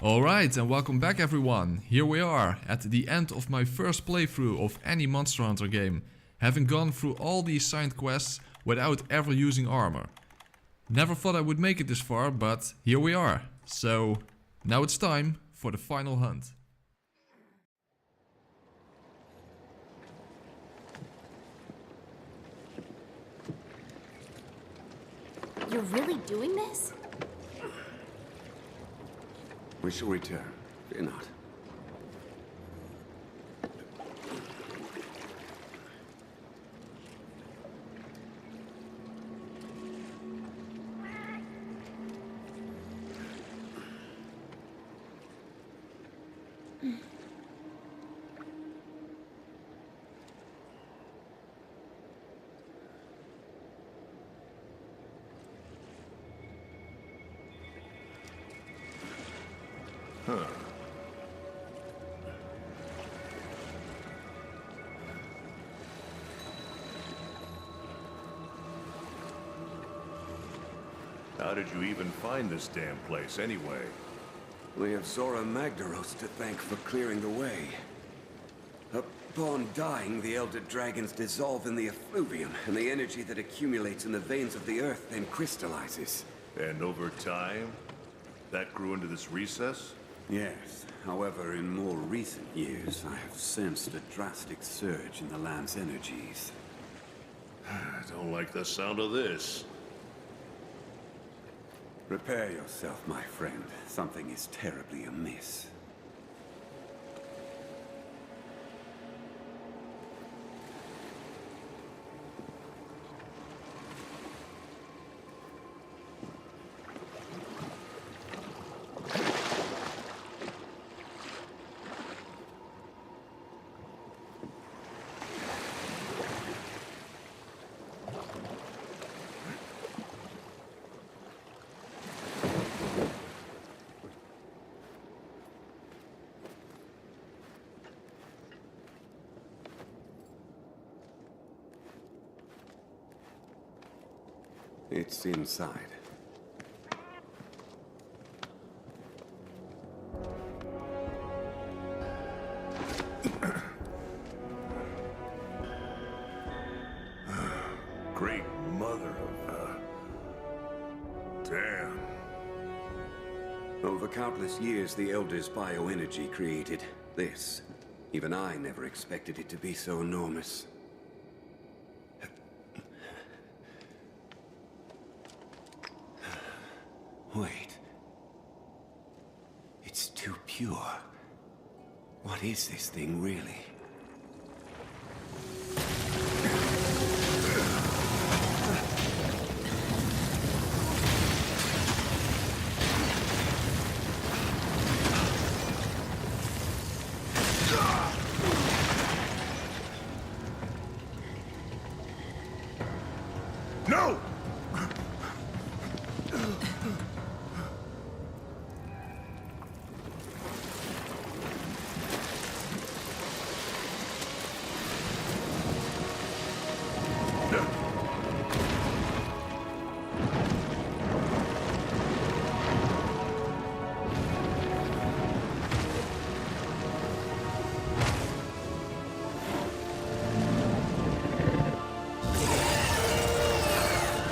Alright, and welcome back everyone. Here we are, at the end of my first playthrough of any Monster Hunter game, having gone through all the assigned quests without ever using armor. Never thought I would make it this far, but here we are. So, now it's time for the final hunt. You're really doing this? We shall return. Fear not. How did you even find this damn place, anyway? We have Zora Magdaros to thank for clearing the way. Upon dying, the Elder Dragons dissolve in the effluvium, and the energy that accumulates in the veins of the earth then crystallizes. And over time, that grew into this recess? Yes. However, in more recent years, I have sensed a drastic surge in the land's energies. I don't like the sound of this. Prepare yourself, my friend. Something is terribly amiss. It's inside. Great mother of... Damn. Over countless years, the Elder's bioenergy created this. Even I never expected it to be so enormous. Wait. It's too pure. What is this thing, really? No!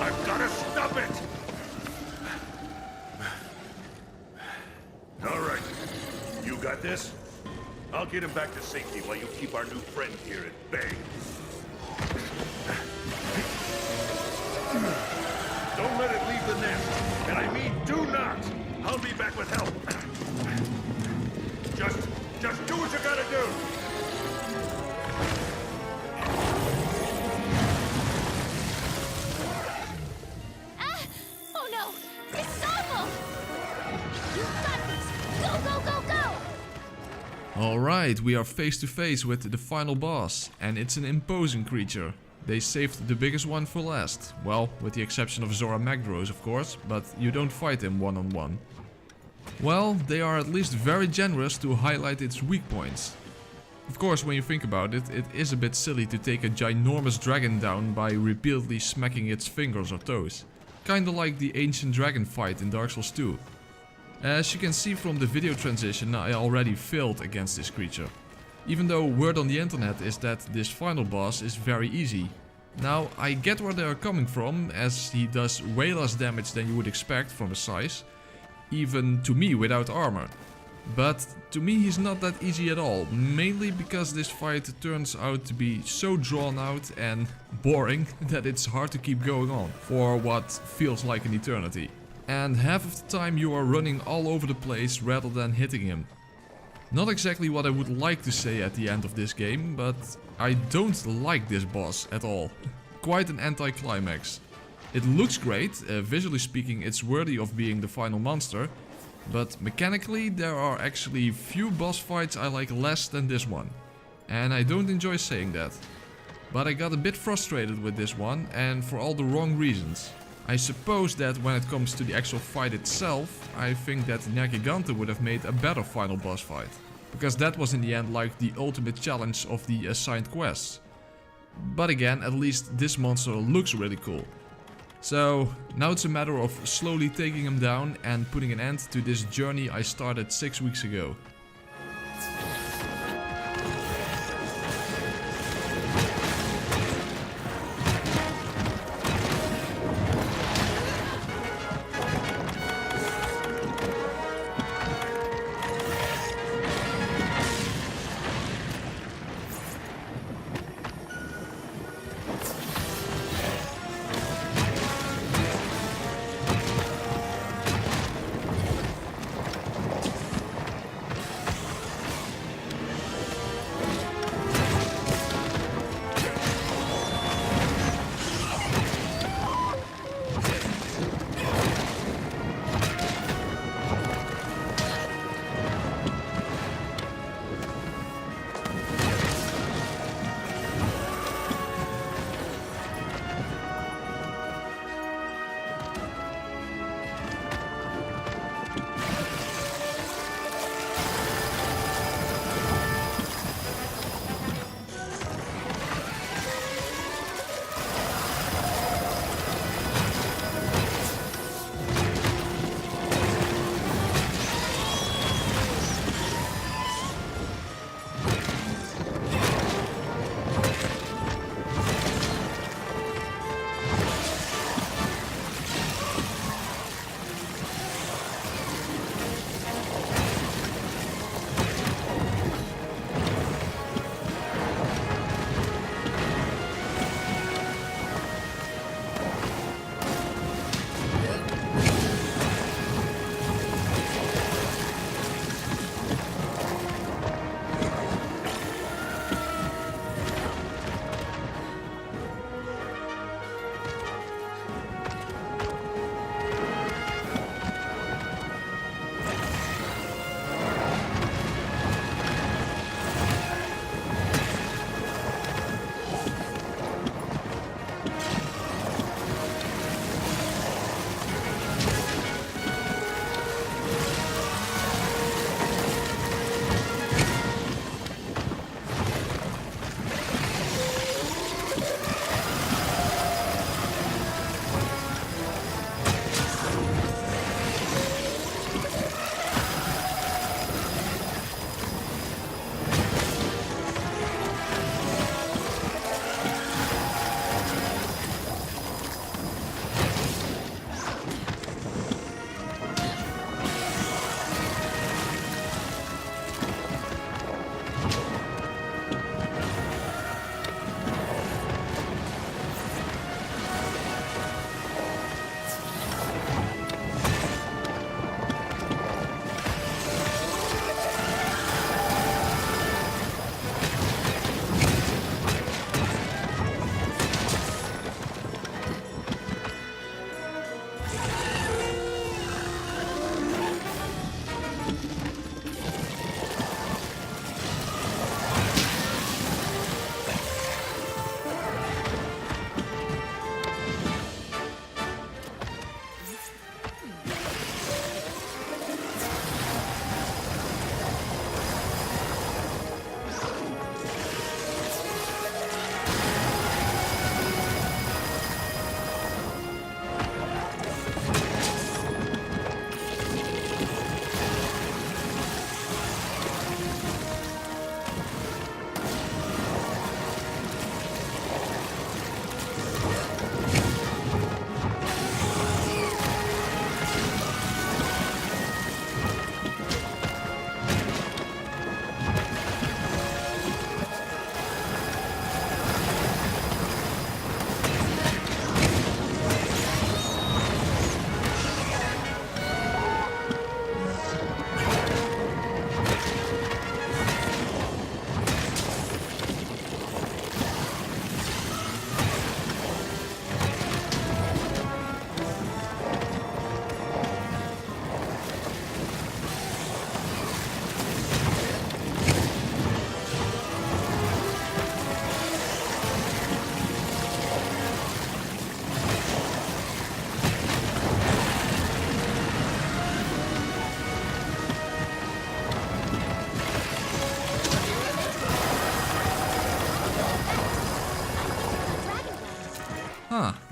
I've got to stop it! All right. You got this? I'll get him back to safety while you keep our new friend here at bay. Don't let it leave the nest. And I mean do not! I'll be back with help. Just do what you gotta do! Oh no! It's awful! You got this! Go, go, go, go! Alright, we are face to face with the final boss, and it's an imposing creature. They saved the biggest one for last. Well, with the exception of Zora Magdaros, of course, but you don't fight him one-on-one. Well, they are at least very generous to highlight its weak points. Of course, when you think about it, it is a bit silly to take a ginormous dragon down by repeatedly smacking its fingers or toes. Kinda like the ancient dragon fight in Dark Souls 2. As you can see from the video transition, I already failed against this creature. Even though word on the internet is that this final boss is very easy. Now, I get where they are coming from, as he does way less damage than you would expect from his size, even to me without armor. But to me he's not that easy at all, mainly because this fight turns out to be so drawn out and boring that it's hard to keep going on for what feels like an eternity. And half of the time you are running all over the place rather than hitting him. Not exactly what I would like to say at the end of this game, but I don't like this boss at all. Quite an anticlimax. It looks great, visually speaking it's worthy of being the final monster, but mechanically there are actually few boss fights I like less than this one. And I don't enjoy saying that. But I got a bit frustrated with this one, and for all the wrong reasons. I suppose that when it comes to the actual fight itself, I think that Nergigante would have made a better final boss fight. Because that was in the end like the ultimate challenge of the assigned quests. But again, at least this monster looks really cool. So now it's a matter of slowly taking him down and putting an end to this journey I started 6 weeks ago.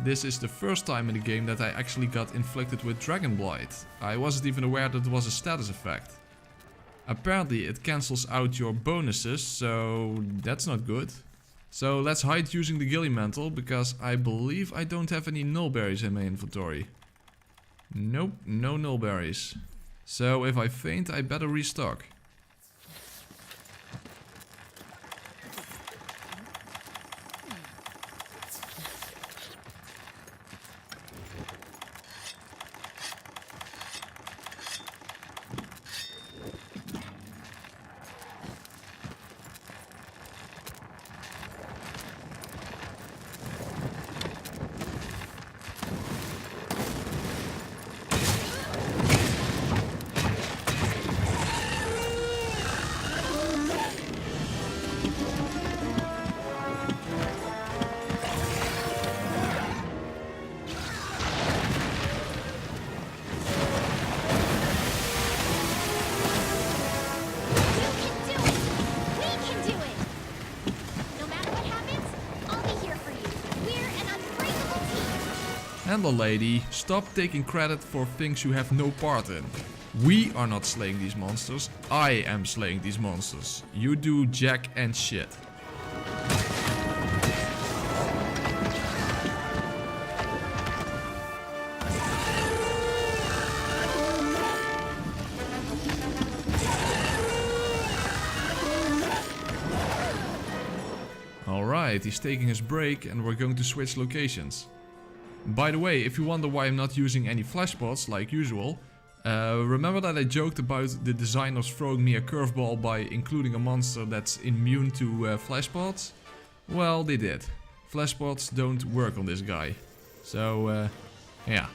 this is the first time in the game that I actually got inflicted with Dragon Blight. I wasn't even aware that it was a status effect. Apparently it cancels out your bonuses, so that's not good. So let's hide using the Ghillie Mantle, because I believe I don't have any nullberries in my inventory. Nope, no nullberries. So if I faint, I better restock. Handle lady, stop taking credit for things you have no part in. We are not slaying these monsters, I am slaying these monsters. You do jack and shit. Alright, he's taking his break and we're going to switch locations. By the way, if you wonder why I'm not using any flashpots like usual, remember that I joked about the designers throwing me a curveball by including a monster that's immune to flashpots? Well, they did. Flashpots don't work on this guy. So, yeah.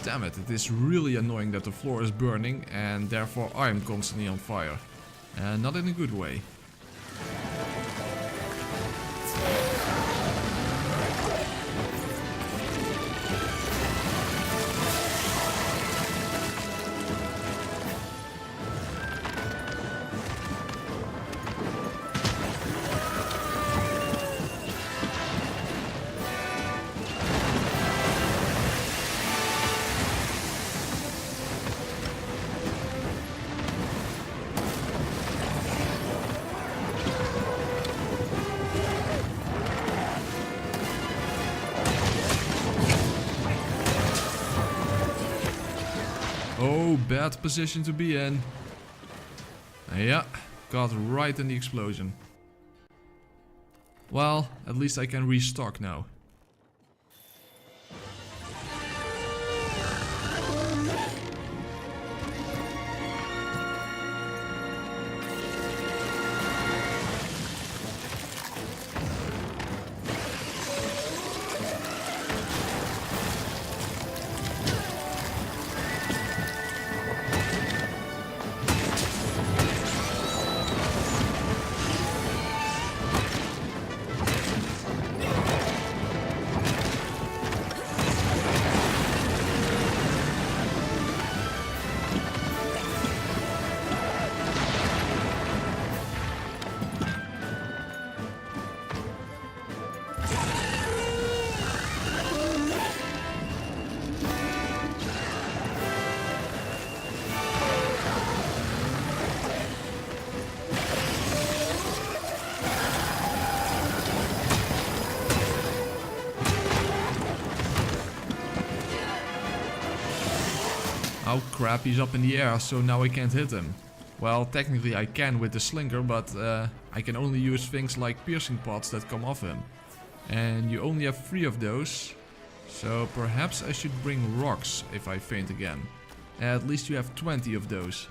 Damn it, it is really annoying that the floor is burning and therefore I am constantly on fire. Not in a good way. Oh, bad position to be in. Yeah, got right in the explosion. Well, at least I can restock now. Oh crap, he's up in the air, so now I can't hit him. Well, technically I can with the slinger, but I can only use things like piercing pots that come off him. And you only have 3 of those, so perhaps I should bring rocks if I faint again. At least you have 20 of those.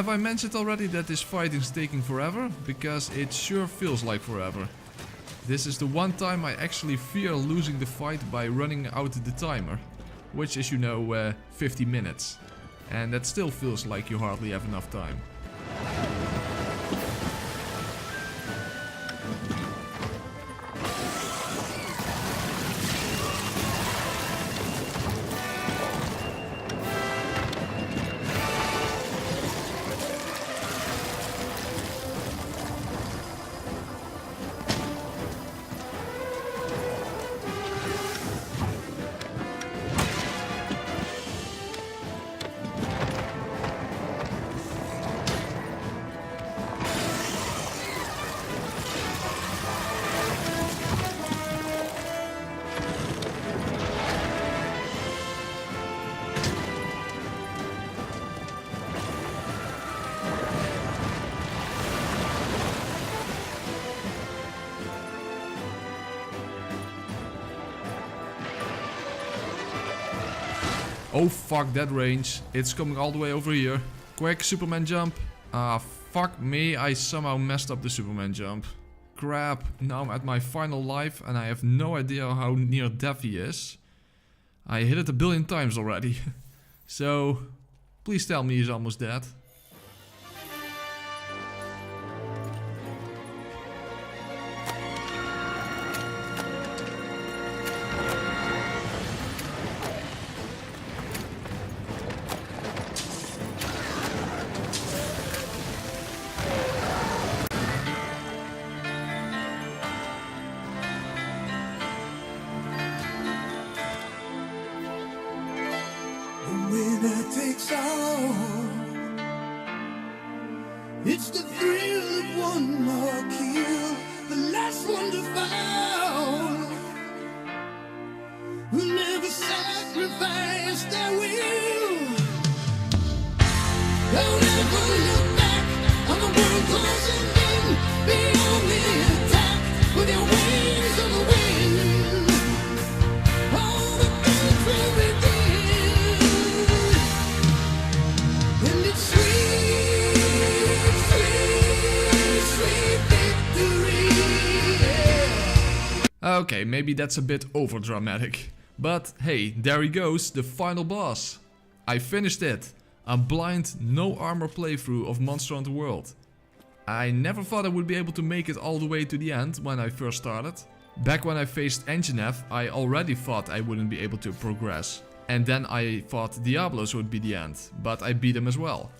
Have I mentioned already that this fight is taking forever? Because it sure feels like forever. This is the one time I actually fear losing the fight by running out the timer. Which is, you know, 50 minutes. And that still feels like you hardly have enough time. Oh fuck that range, it's coming all the way over here. Quick, Superman jump. Ah, fuck me, I somehow messed up the Superman jump. Crap, now I'm at my final life and I have no idea how near death he is. I hit it a billion times already. So, please tell me he's almost dead. Takes all. It's the thrill of one more kill, the last one to fall. Who never sacrifice their will. Don't ever look back on the world closing in. Be on the attack with your wings on the wind. All the things will begin. Okay, maybe that's a bit over dramatic. But hey, there he goes, the final boss. I finished it. A blind, no armor playthrough of Monster Hunter World. I never thought I would be able to make it all the way to the end when I first started. Back when I faced Xeno'jiiva, I already thought I wouldn't be able to progress. And then I thought Diablos would be the end, but I beat him as well.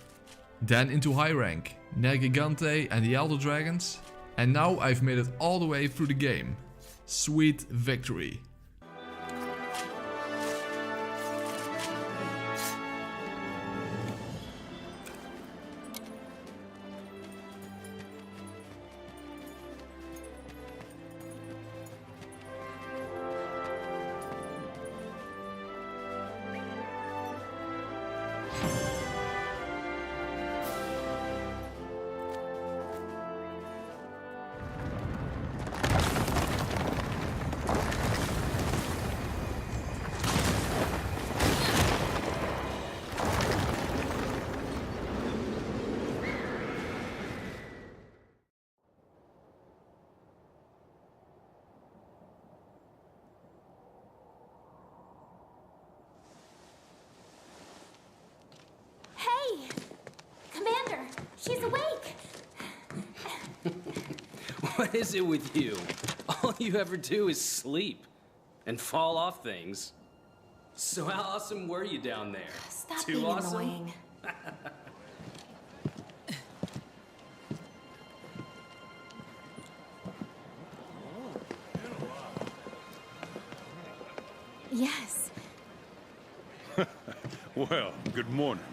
Then into high rank, Nergigante and the Elder Dragons. And now I've made it all the way through the game. Sweet victory. She's awake! What is it with you? All you ever do is sleep and fall off things. So how awesome were you down there? Stop Too being awesome? annoying. Yes. Well, good morning.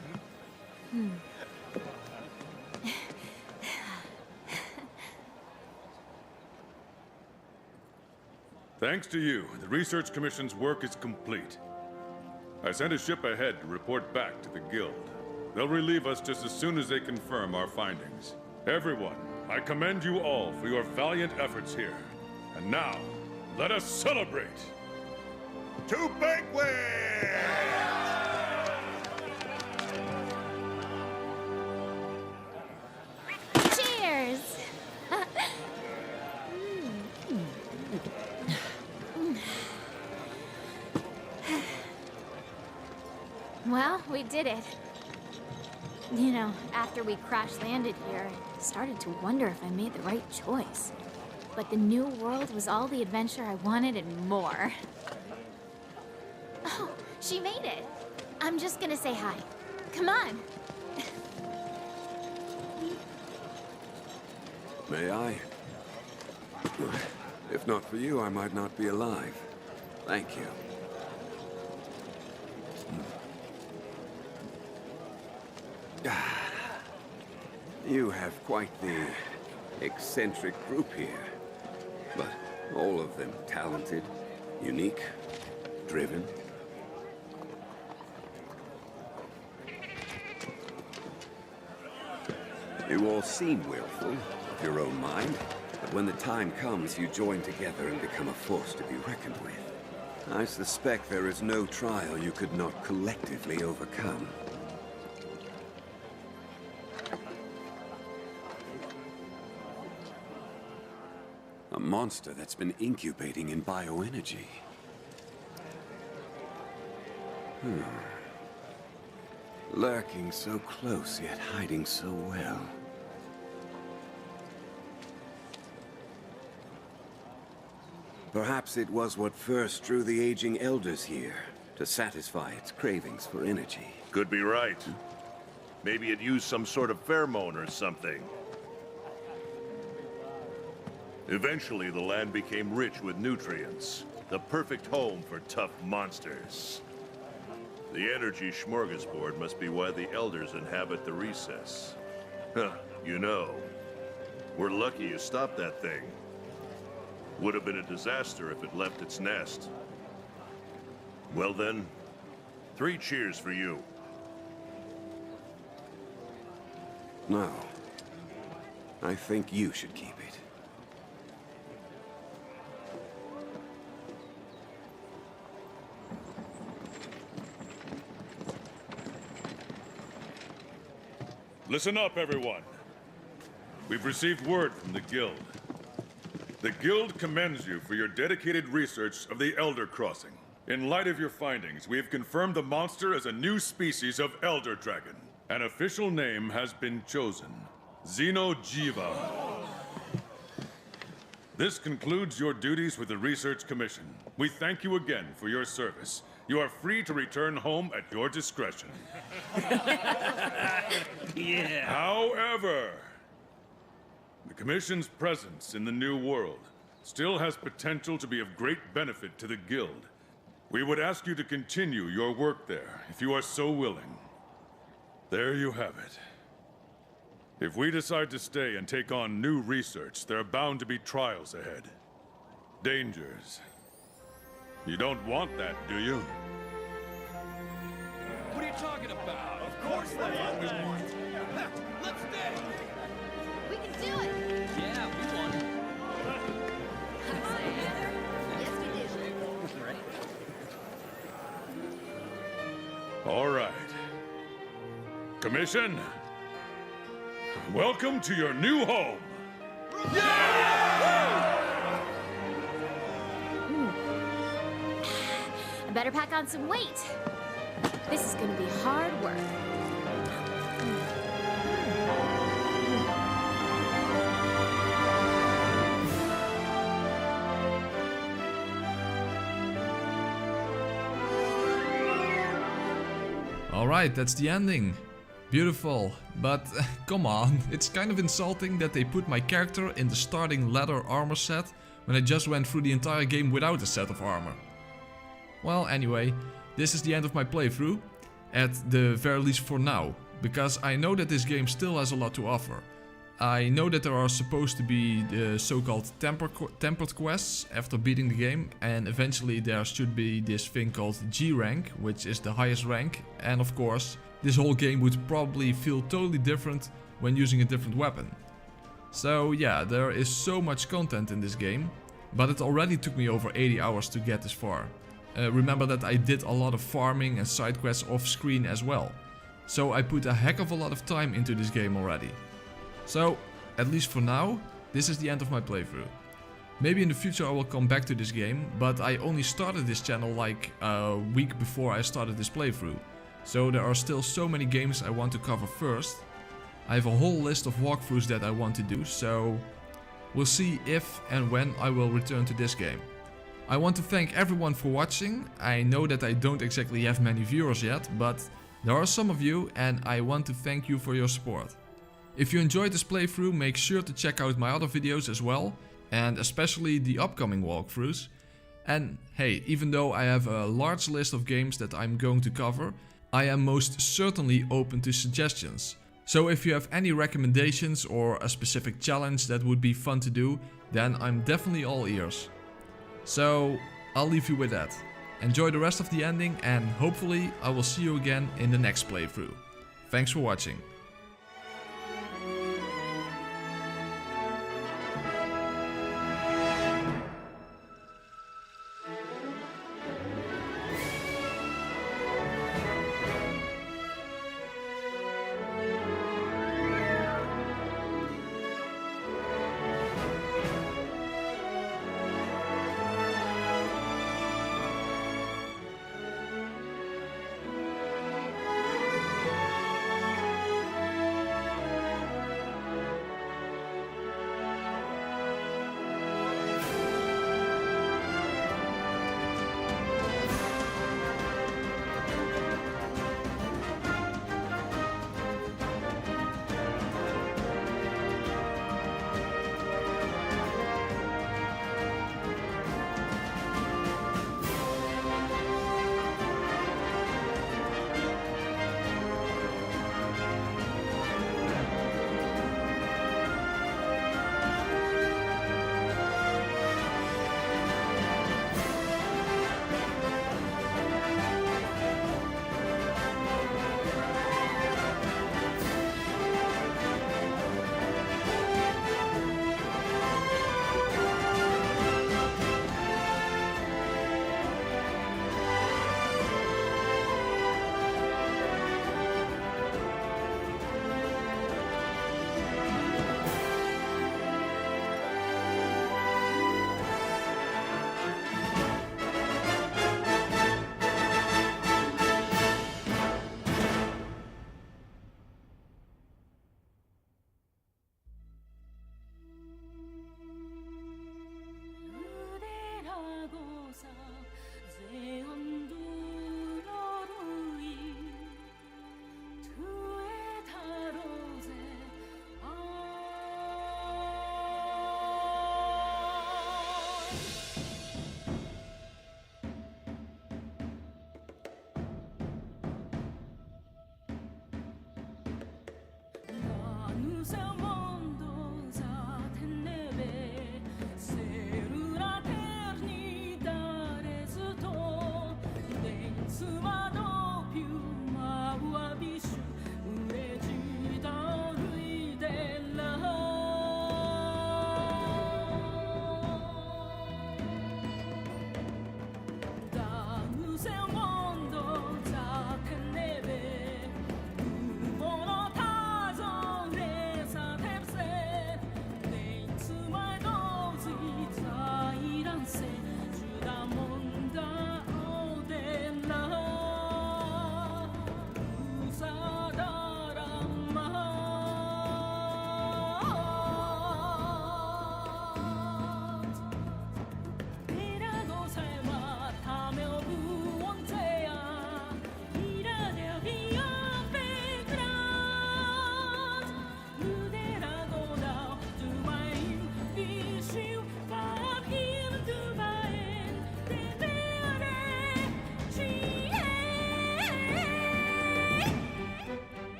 Thanks to you, the Research Commission's work is complete. I sent a ship ahead to report back to the Guild. They'll relieve us just as soon as they confirm our findings. Everyone, I commend you all for your valiant efforts here. And now, let us celebrate! To banquet! Well, we did it. You know, after we crash-landed here, I started to wonder if I made the right choice. But the new world was all the adventure I wanted and more. Oh, she made it. I'm just gonna say hi. Come on. May I? If not for you, I might not be alive. Thank you. You have quite the eccentric group here. But all of them talented, unique, driven. You all seem willful, of your own mind. But when the time comes, you join together and become a force to be reckoned with. I suspect there is no trial you could not collectively overcome. A monster that's been incubating in bioenergy. Lurking so close, yet hiding so well. Perhaps it was what first drew the aging elders here, to satisfy its cravings for energy. Could be right. Maybe it used some sort of pheromone or something. Eventually, the land became rich with nutrients. The perfect home for tough monsters. The energy smorgasbord must be why the elders inhabit the recess. Huh, you know, we're lucky you stopped that thing. Would have been a disaster if it left its nest. Well then, 3 cheers for you. No. I think you should keep it. Listen up, everyone. We've received word from the Guild. The Guild commends you for your dedicated research of the Elder Crossing. In light of your findings, we have confirmed the monster as a new species of Elder Dragon. An official name has been chosen. Xeno'jiiva. This concludes your duties with the Research Commission. We thank you again for your service. You are free to return home at your discretion. Yeah. However, the Commission's presence in the New World still has potential to be of great benefit to the Guild. We would ask you to continue your work there, if you are so willing. There you have it. If we decide to stay and take on new research, there are bound to be trials ahead. Dangers. You don't want that, do you? What are you talking about? Of course that's what we want. Let's stay. We can do it. Yeah, we won. Yes, we do. Right. All right. Commission, welcome to your new home. I better pack on some weight. This is gonna be hard work. Alright, that's the ending. Beautiful, but come on, it's kind of insulting that they put my character in the starting leather armor set when I just went through the entire game without a set of armor. Well, anyway, this is the end of my playthrough, at the very least for now, because I know that this game still has a lot to offer. I know that there are supposed to be the so-called tempered quests after beating the game, and eventually there should be this thing called G rank, which is the highest rank, and of course, this whole game would probably feel totally different when using a different weapon. So yeah, there is so much content in this game, but it already took me over 80 hours to get this far. Remember that I did a lot of farming and side quests off screen as well. So I put a heck of a lot of time into this game already. So, at least for now, this is the end of my playthrough. Maybe in the future I will come back to this game, but I only started this channel like a week before I started this playthrough. So there are still so many games I want to cover first. I have a whole list of walkthroughs that I want to do, so we'll see if and when I will return to this game. I want to thank everyone for watching. I know that I don't exactly have many viewers yet, but there are some of you and I want to thank you for your support. If you enjoyed this playthrough, make sure to check out my other videos as well, and especially the upcoming walkthroughs. And hey, even though I have a large list of games that I'm going to cover, I am most certainly open to suggestions. So if you have any recommendations or a specific challenge that would be fun to do, then I'm definitely all ears. So I'll leave you with that. Enjoy the rest of the ending and hopefully I will see you again in the next playthrough. Thanks for watching.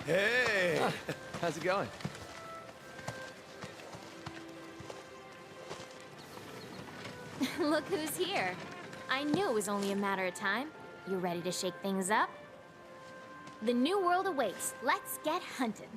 Hey! How's it going? Look who's here. I knew it was only a matter of time. You ready to shake things up? The new world awaits. Let's get hunting.